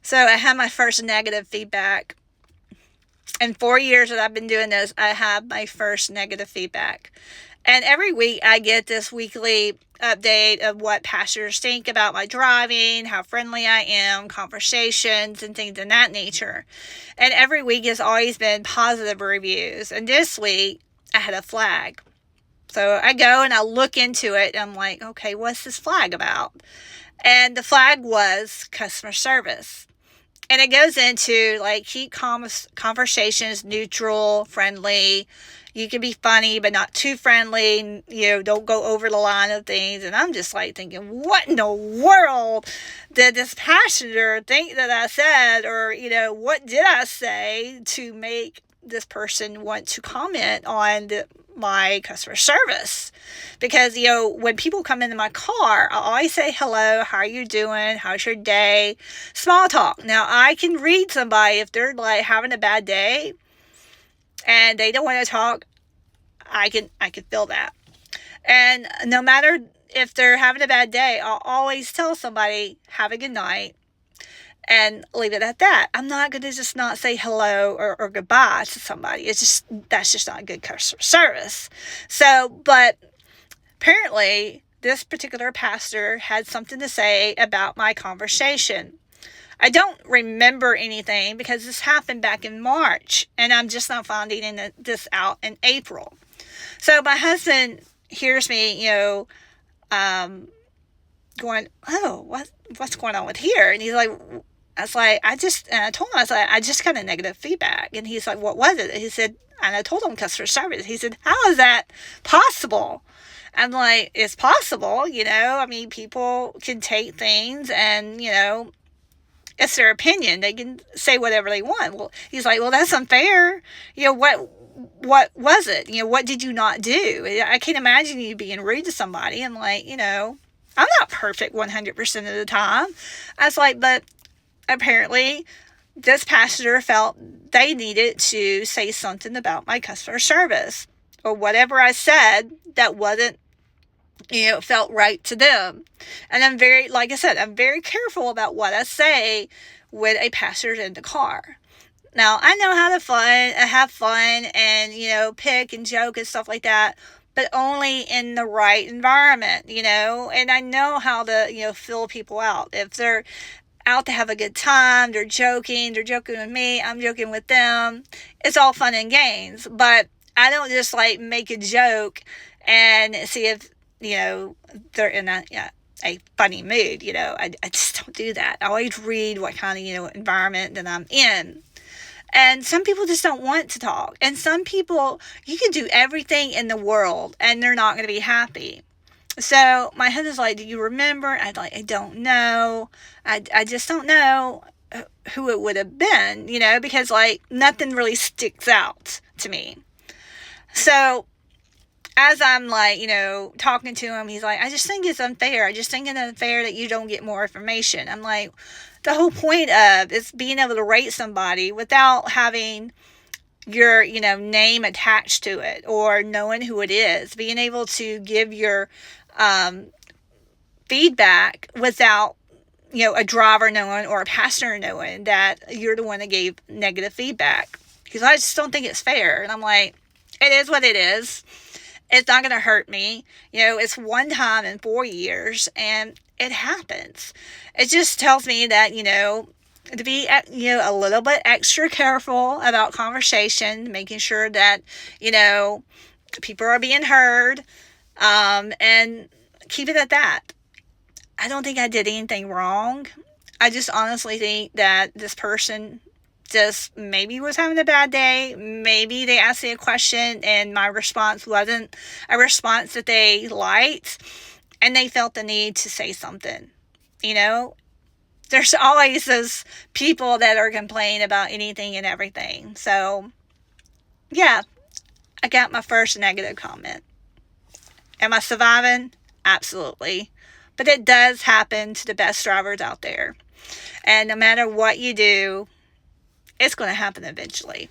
So I had my first negative feedback. In 4 years that I've been doing this, I have my first negative feedback. And every week I get this weekly update of what passengers think about my driving, how friendly I am, conversations, and things of that nature. And every week has always been positive reviews. And this week I had a flag. So I go and I look into it and I'm like, okay, what's this flag about? And the flag was customer service. And it goes into like keep conversations neutral, friendly. You can be funny, but not too friendly. Don't go over the line of things. And I'm just like thinking, what in the world did this passenger think that I said? Or, what did I say to make this person want to comment on my customer service? Because, when people come into my car, I always say hello, how are you doing? How's your day? Small talk. Now, I can read somebody if they're like having a bad day and they don't want to talk. I can feel that. And no matter if they're having a bad day, I'll always tell somebody, have a good night, and leave it at that. I'm not going to just not say hello or goodbye to somebody. That's just not good customer service. So, but apparently this particular pastor had something to say about my conversation. I don't remember anything because this happened back in March, and I'm just not finding this out in April. So my husband hears me, going, oh, what's going on with here? And he's like, I told him, I just got a negative feedback. And he's like, what was it? He said, and I told him customer service. He said, how is that possible? I'm like, it's possible, people can take things and, it's their opinion. They can say whatever they want. Well, he's like, well, that's unfair. What was it? What did you not do? I can't imagine you being rude to somebody. I'm like, I'm not perfect 100% of the time. I was like, but apparently this passenger felt they needed to say something about my customer service or whatever I said that wasn't, felt right to them. And I'm very careful about what I say with a passenger in the car. Now, I know how to have fun and, pick and joke and stuff like that, but only in the right environment, and I know how to, fill people out. If they're out to have a good time, they're joking with me, I'm joking with them. It's all fun and games, but I don't just make a joke and see if, they're in a funny mood. I just don't do that. I always read what kind of, environment that I'm in. And some people just don't want to talk. And some people, you can do everything in the world and they're not going to be happy. So my husband's like, do you remember? I don't know. I just don't know who it would have been, because nothing really sticks out to me. So as I'm talking to him, he's like, I just think it's unfair. I just think it's unfair that you don't get more information. I'm like, the whole point of is being able to rate somebody without having your, name attached to it or knowing who it is, being able to give your feedback without, a driver knowing or a passenger knowing that you're the one that gave negative feedback. Because I just don't think it's fair. And I'm like, it is what it is. It's not going to hurt me. It's one time in 4 years and it happens. It just tells me that, to be, a little bit extra careful about conversation, making sure that, people are being heard, and keep it at that. I don't think I did anything wrong. I just honestly think that this person just maybe was having a bad day. Maybe they asked me a question and my response wasn't a response that they liked and they felt the need to say something. There's always those people that are complaining about anything and everything. So, yeah, I got my first negative comment. Am I surviving? Absolutely. But it does happen to the best drivers out there. And no matter what you do, it's going to happen eventually.